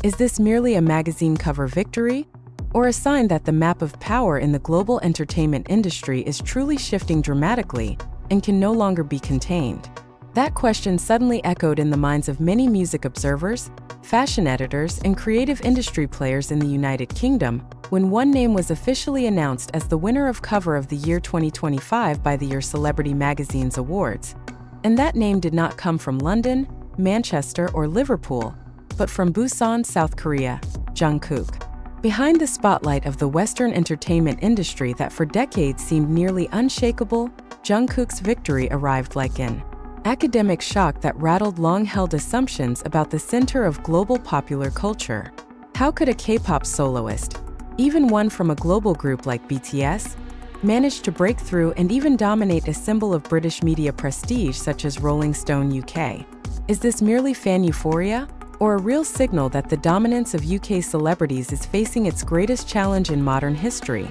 Is this merely a magazine cover victory, or a sign that the map of power in the global entertainment industry is truly shifting dramatically and can no longer be contained? That question suddenly echoed in the minds of many music observers, fashion editors, and creative industry players in the United Kingdom when one name was officially announced as the winner of Cover of the Year 2025 by the Your Celebrity Magazine's awards. And that name did not come from London, Manchester, or Liverpool, but from Busan, South Korea, Jungkook. Behind the spotlight of the Western entertainment industry that for decades seemed nearly unshakable, Jungkook's victory arrived like an academic shock that rattled long-held assumptions about the center of global popular culture. How could a K-pop soloist, even one from a global group like BTS, manage to break through and even dominate a symbol of British media prestige such as Rolling Stone UK? Is this merely fan euphoria, or a real signal that the dominance of UK celebrities is facing its greatest challenge in modern history?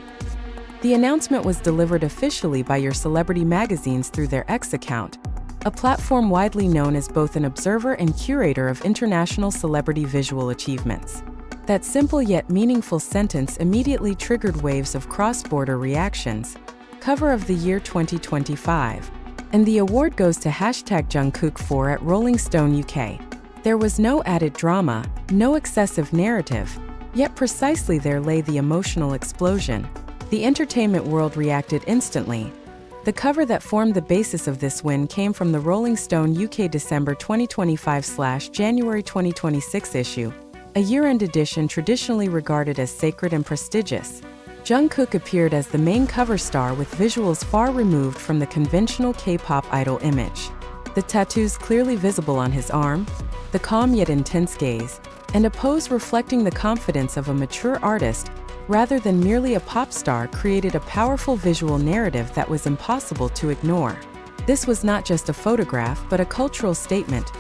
The announcement was delivered officially by Your Celebrity Magazines through their X account, a platform widely known as both an observer and curator of international celebrity visual achievements. That simple yet meaningful sentence immediately triggered waves of cross-border reactions. Cover of the Year 2025. And the award goes to #Jungkook 4 at Rolling Stone UK. There was no added drama, no excessive narrative, yet precisely there lay the emotional explosion. The entertainment world reacted instantly. The cover that formed the basis of this win came from the Rolling Stone UK December 2025/January 2026 issue, a year-end edition traditionally regarded as sacred and prestigious. Jungkook appeared as the main cover star with visuals far removed from the conventional K-pop idol image. The tattoos clearly visible on his arm, the calm yet intense gaze, and a pose reflecting the confidence of a mature artist rather than merely a pop star created a powerful visual narrative that was impossible to ignore. This was not just a photograph but a cultural statement.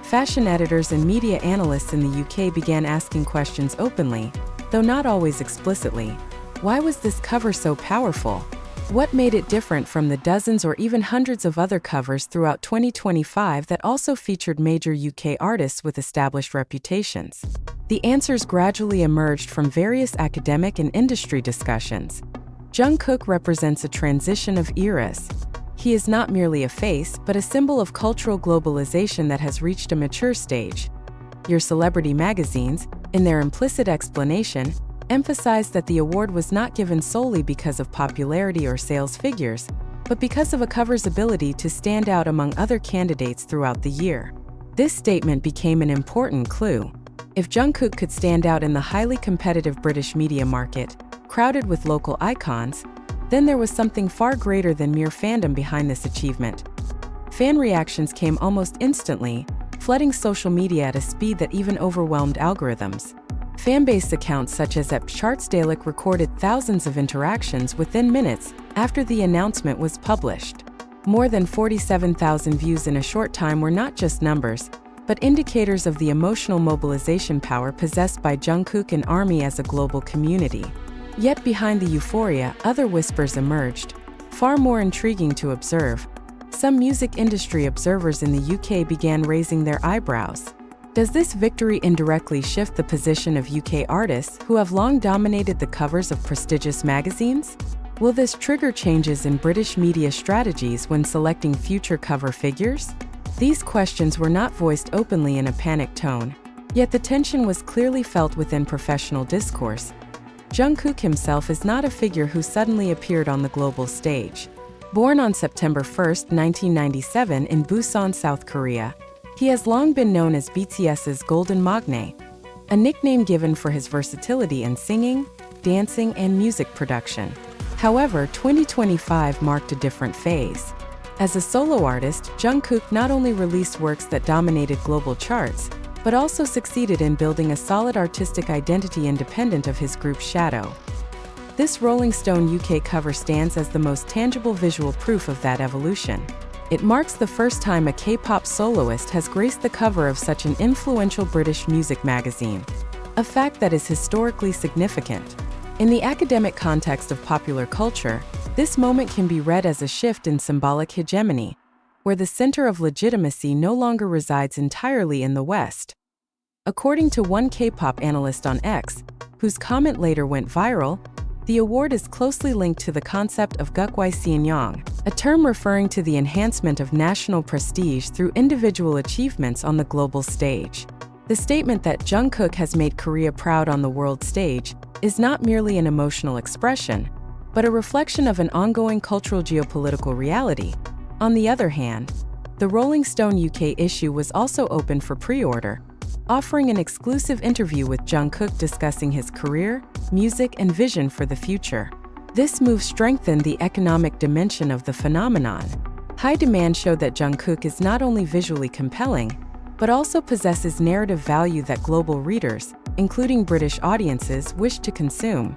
Fashion editors and media analysts in the UK began asking questions openly, though not always explicitly. Why was this cover so powerful? What made it different from the dozens or even hundreds of other covers throughout 2025 that also featured major UK artists with established reputations? The answers gradually emerged from various academic and industry discussions. Jungkook represents a transition of eras. He is not merely a face, but a symbol of cultural globalization that has reached a mature stage. Your Celebrity Magazines, in their implicit explanation, emphasized that the award was not given solely because of popularity or sales figures, but because of a cover's ability to stand out among other candidates throughout the year. This statement became an important clue. If Jungkook could stand out in the highly competitive British media market, crowded with local icons, then there was something far greater than mere fandom behind this achievement. Fan reactions came almost instantly, flooding social media at a speed that even overwhelmed algorithms. Fan-based accounts such as @Chartsdalic recorded thousands of interactions within minutes after the announcement was published. More than 47,000 views in a short time were not just numbers, but indicators of the emotional mobilization power possessed by Jungkook and ARMY as a global community. Yet behind the euphoria, other whispers emerged, far more intriguing to observe. Some music industry observers in the UK began raising their eyebrows. Does this victory indirectly shift the position of UK artists who have long dominated the covers of prestigious magazines? Will this trigger changes in British media strategies when selecting future cover figures? These questions were not voiced openly in a panicked tone, yet the tension was clearly felt within professional discourse. Jungkook himself is not a figure who suddenly appeared on the global stage. Born on September 1, 1997 in Busan, South Korea, he has long been known as BTS's Golden Magne, a nickname given for his versatility in singing, dancing, and music production. However, 2025 marked a different phase. As a solo artist, Jungkook not only released works that dominated global charts, but also succeeded in building a solid artistic identity independent of his group's shadow. This Rolling Stone UK cover stands as the most tangible visual proof of that evolution. It marks the first time a K-pop soloist has graced the cover of such an influential British music magazine, a fact that is historically significant. In the academic context of popular culture, this moment can be read as a shift in symbolic hegemony, where the center of legitimacy no longer resides entirely in the West. According to one K-pop analyst on X, whose comment later went viral, the award is closely linked to the concept of gukwae sienyang, a term referring to the enhancement of national prestige through individual achievements on the global stage. The statement that Jungkook has made Korea proud on the world stage is not merely an emotional expression, but a reflection of an ongoing cultural geopolitical reality. On the other hand, the Rolling Stone UK issue was also open for pre-order, offering an exclusive interview with Jungkook discussing his career, music, and vision for the future. This move strengthened the economic dimension of the phenomenon. High demand showed that Jungkook is not only visually compelling, but also possesses narrative value that global readers, including British audiences, wish to consume.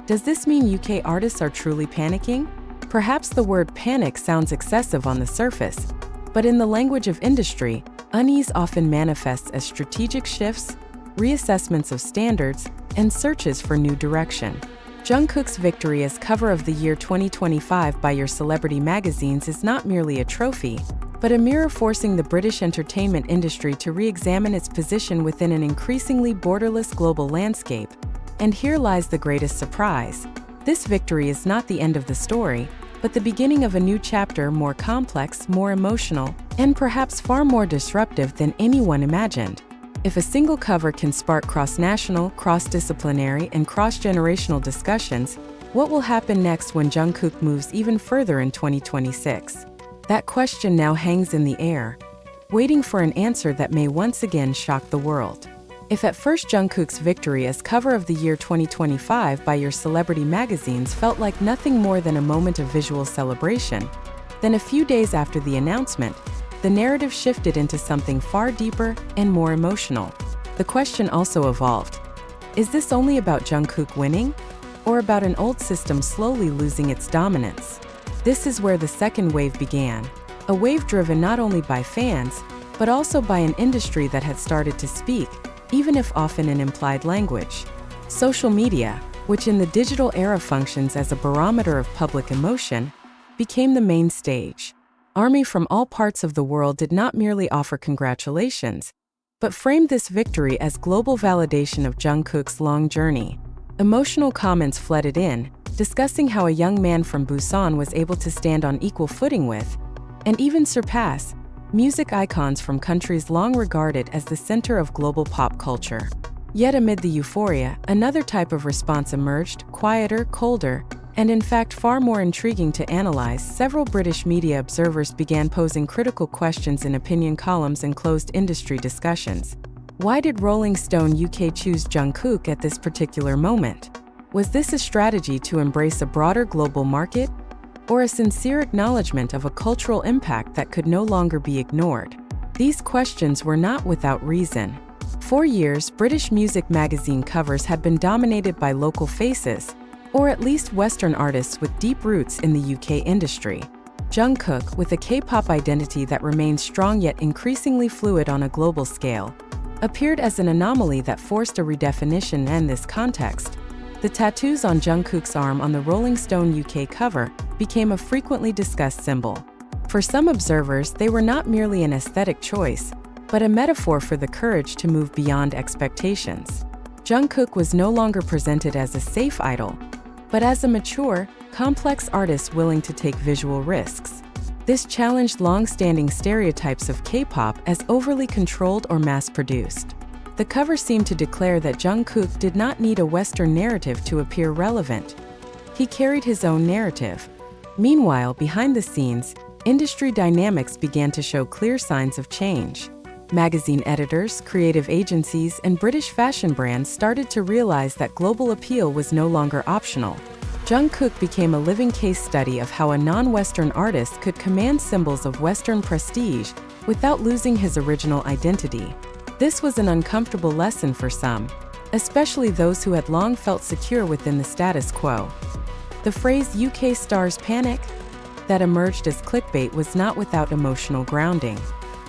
Does this mean UK artists are truly panicking? Perhaps the word panic sounds excessive on the surface, but in the language of industry, unease often manifests as strategic shifts, reassessments of standards, and searches for new direction. Jungkook's victory as cover of the year 2025 by your celebrity magazines is not merely a trophy, but a mirror forcing the British entertainment industry to re-examine its position within an increasingly borderless global landscape. And here lies the greatest surprise. This victory is not the end of the story, but the beginning of a new chapter more complex, more emotional, and perhaps far more disruptive than anyone imagined. If a single cover can spark cross-national, cross-disciplinary, and cross-generational discussions, what will happen next when Jungkook moves even further in 2026? That question now hangs in the air, waiting for an answer that may once again shock the world. If at first Jungkook's victory as cover of the year 2025 by your celebrity magazines felt like nothing more than a moment of visual celebration, then a few days after the announcement, the narrative shifted into something far deeper and more emotional. The question also evolved. Is this only about Jungkook winning, or about an old system slowly losing its dominance? This is where the second wave began, a wave driven not only by fans, but also by an industry that had started to speak, even if often in implied language. Social media, which in the digital era functions as a barometer of public emotion, became the main stage. Army from all parts of the world did not merely offer congratulations, but framed this victory as global validation of Jungkook's long journey. Emotional comments flooded in, discussing how a young man from Busan was able to stand on equal footing with, and even surpass, music icons from countries long regarded as the center of global pop culture. Yet amid the euphoria, another type of response emerged, quieter, colder, and in fact far more intriguing to analyze. Several British media observers began posing critical questions in opinion columns and closed industry discussions. Why did Rolling Stone UK choose Jungkook at this particular moment? Was this a strategy to embrace a broader global market, or a sincere acknowledgement of a cultural impact that could no longer be ignored? These questions were not without reason. For years, British music magazine covers had been dominated by local faces, or at least Western artists with deep roots in the UK industry. Jungkook, with a K-pop identity that remains strong yet increasingly fluid on a global scale, appeared as an anomaly that forced a redefinition. In this context, the tattoos on Jungkook's arm on the Rolling Stone UK cover became a frequently discussed symbol. For some observers, they were not merely an aesthetic choice, but a metaphor for the courage to move beyond expectations. Jungkook was no longer presented as a safe idol, but as a mature, complex artist willing to take visual risks. This challenged long-standing stereotypes of K-pop as overly controlled or mass-produced. The cover seemed to declare that Jungkook did not need a Western narrative to appear relevant. He carried his own narrative. Meanwhile, behind the scenes, industry dynamics began to show clear signs of change. Magazine editors, creative agencies, and British fashion brands started to realize that global appeal was no longer optional. Jungkook became a living case study of how a non-Western artist could command symbols of Western prestige without losing his original identity. This was an uncomfortable lesson for some, especially those who had long felt secure within the status quo. The phrase "UK stars panic" that emerged as clickbait was not without emotional grounding.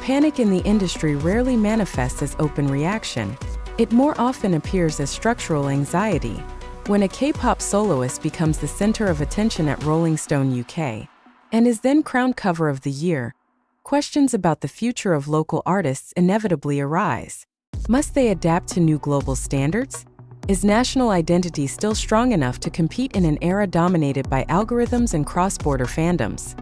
Panic in the industry rarely manifests as open reaction. It more often appears as structural anxiety. When a K-pop soloist becomes the center of attention at Rolling Stone UK and is then crowned cover of the year, questions about the future of local artists inevitably arise. Must they adapt to new global standards? Is national identity still strong enough to compete in an era dominated by algorithms and cross-border fandoms?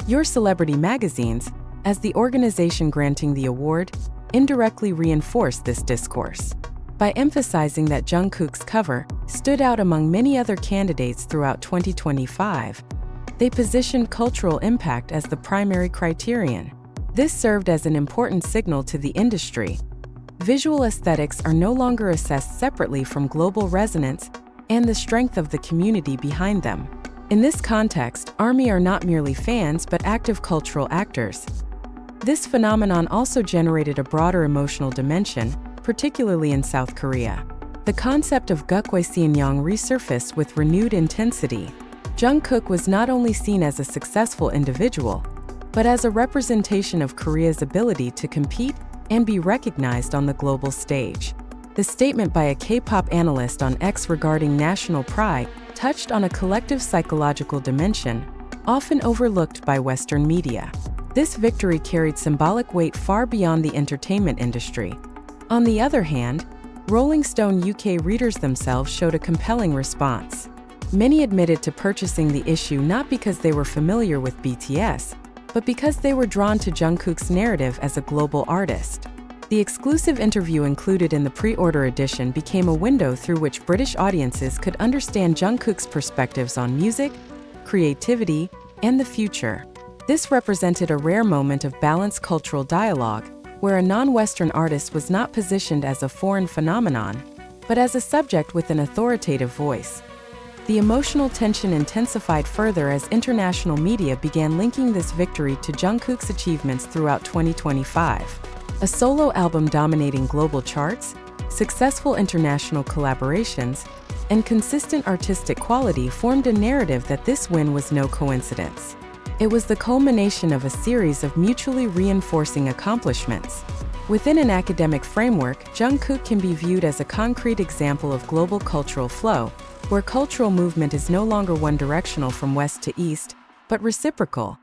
Your celebrity magazines, as the organization granting the award, indirectly reinforced this discourse. By emphasizing that Jungkook's cover stood out among many other candidates throughout 2025, they positioned cultural impact as the primary criterion. This served as an important signal to the industry. Visual aesthetics are no longer assessed separately from global resonance and the strength of the community behind them. In this context, ARMY are not merely fans but active cultural actors. This phenomenon also generated a broader emotional dimension, particularly in South Korea. The concept of gukwaseonyeong resurfaced with renewed intensity. Jungkook was not only seen as a successful individual, but as a representation of Korea's ability to compete and be recognized on the global stage. The statement by a K-pop analyst on X regarding national pride touched on a collective psychological dimension, often overlooked by Western media. This victory carried symbolic weight far beyond the entertainment industry. On the other hand, Rolling Stone UK readers themselves showed a compelling response. Many admitted to purchasing the issue not because they were familiar with BTS, but because they were drawn to Jungkook's narrative as a global artist. The exclusive interview included in the pre-order edition became a window through which British audiences could understand Jungkook's perspectives on music, creativity, and the future. This represented a rare moment of balanced cultural dialogue, where a non-Western artist was not positioned as a foreign phenomenon, but as a subject with an authoritative voice. The emotional tension intensified further as international media began linking this victory to Jungkook's achievements throughout 2025. A solo album dominating global charts, successful international collaborations, and consistent artistic quality formed a narrative that this win was no coincidence. It was the culmination of a series of mutually reinforcing accomplishments. Within an academic framework, Jungkook can be viewed as a concrete example of global cultural flow, where cultural movement is no longer one-directional from west to east, but reciprocal.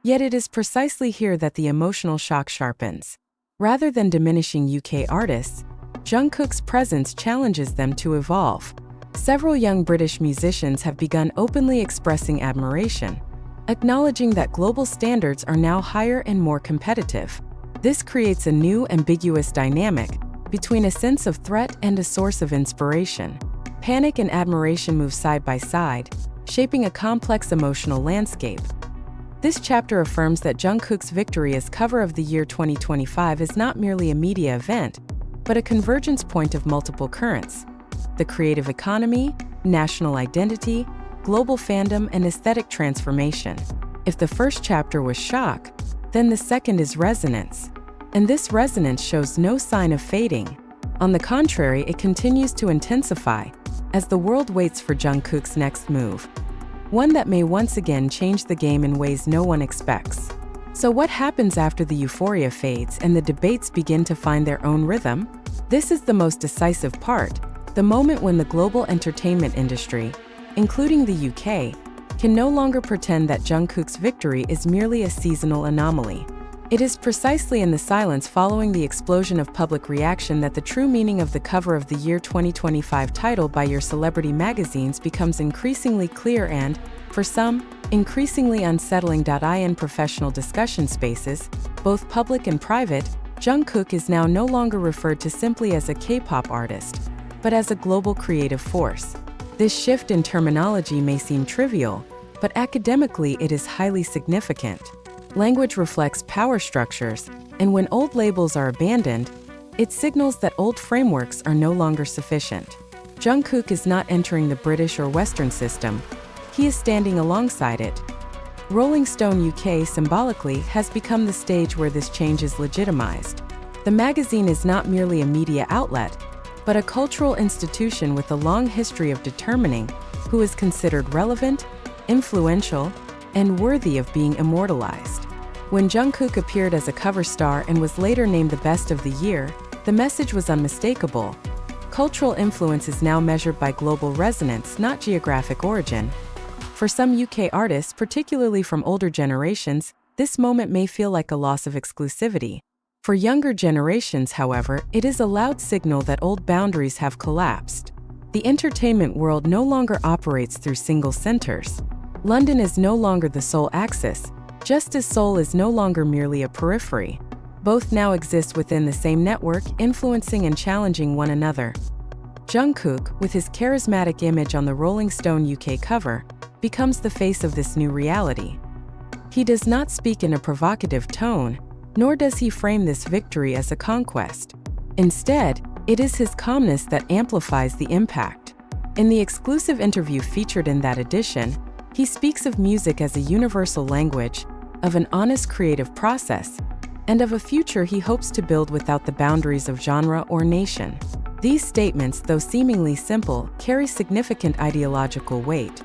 Yet it is precisely here that the emotional shock sharpens. Rather than diminishing UK artists, Jungkook's presence challenges them to evolve. Several young British musicians have begun openly expressing admiration, acknowledging that global standards are now higher and more competitive. This creates a new, ambiguous dynamic between a sense of threat and a source of inspiration. Panic and admiration move side by side, shaping a complex emotional landscape. This chapter affirms that Jungkook's victory as cover of the year 2025 is not merely a media event, but a convergence point of multiple currents: the creative economy, national identity, global fandom, and aesthetic transformation. If the first chapter was shock, then the second is resonance. And this resonance shows no sign of fading. On the contrary, it continues to intensify as the world waits for Jungkook's next move, one that may once again change the game in ways no one expects. So what happens after the euphoria fades and the debates begin to find their own rhythm? This is the most decisive part, the moment when the global entertainment industry, including the UK, can no longer pretend that Jungkook's victory is merely a seasonal anomaly. It is precisely in the silence following the explosion of public reaction that the true meaning of the cover of the year 2025 title by your celebrity magazines becomes increasingly clear and, for some, increasingly unsettling. In professional discussion spaces, both public and private, Jungkook is now no longer referred to simply as a K-pop artist, but as a global creative force. This shift in terminology may seem trivial, but academically it is highly significant. Language reflects power structures, and when old labels are abandoned, it signals that old frameworks are no longer sufficient. Jungkook is not entering the British or Western system, he is standing alongside it. Rolling Stone UK symbolically has become the stage where this change is legitimized. The magazine is not merely a media outlet, but a cultural institution with a long history of determining who is considered relevant, influential, and worthy of being immortalized. When Jungkook appeared as a cover star and was later named the Best of the Year, the message was unmistakable. Cultural influence is now measured by global resonance, not geographic origin. For some UK artists, particularly from older generations, this moment may feel like a loss of exclusivity. For younger generations, however, it is a loud signal that old boundaries have collapsed. The entertainment world no longer operates through single centers. London is no longer the sole axis, just as Seoul is no longer merely a periphery. Both now exist within the same network, influencing and challenging one another. Jungkook, with his charismatic image on the Rolling Stone UK cover, becomes the face of this new reality. He does not speak in a provocative tone, nor does he frame this victory as a conquest. Instead, it is his calmness that amplifies the impact. In the exclusive interview featured in that edition, he speaks of music as a universal language, of an honest creative process, and of a future he hopes to build without the boundaries of genre or nation. These statements, though seemingly simple, carry significant ideological weight.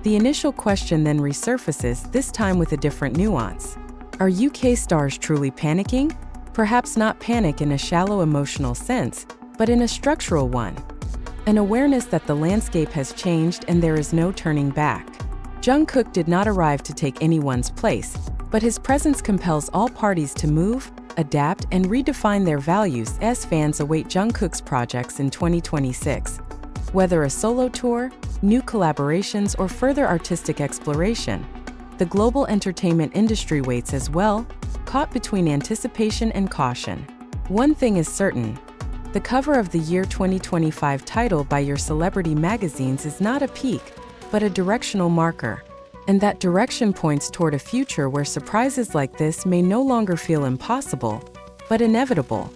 The initial question then resurfaces, this time with a different nuance. Are UK stars truly panicking? Perhaps not panic in a shallow emotional sense, but in a structural one. An awareness that the landscape has changed and there is no turning back. Jungkook did not arrive to take anyone's place, but his presence compels all parties to move, adapt, and redefine their values as fans await Jungkook's projects in 2026. Whether a solo tour, new collaborations, or further artistic exploration, the global entertainment industry waits as well, caught between anticipation and caution. One thing is certain: the cover of the year 2025 title by your celebrity magazines is not a peak, but a directional marker. And that direction points toward a future where surprises like this may no longer feel impossible, but inevitable.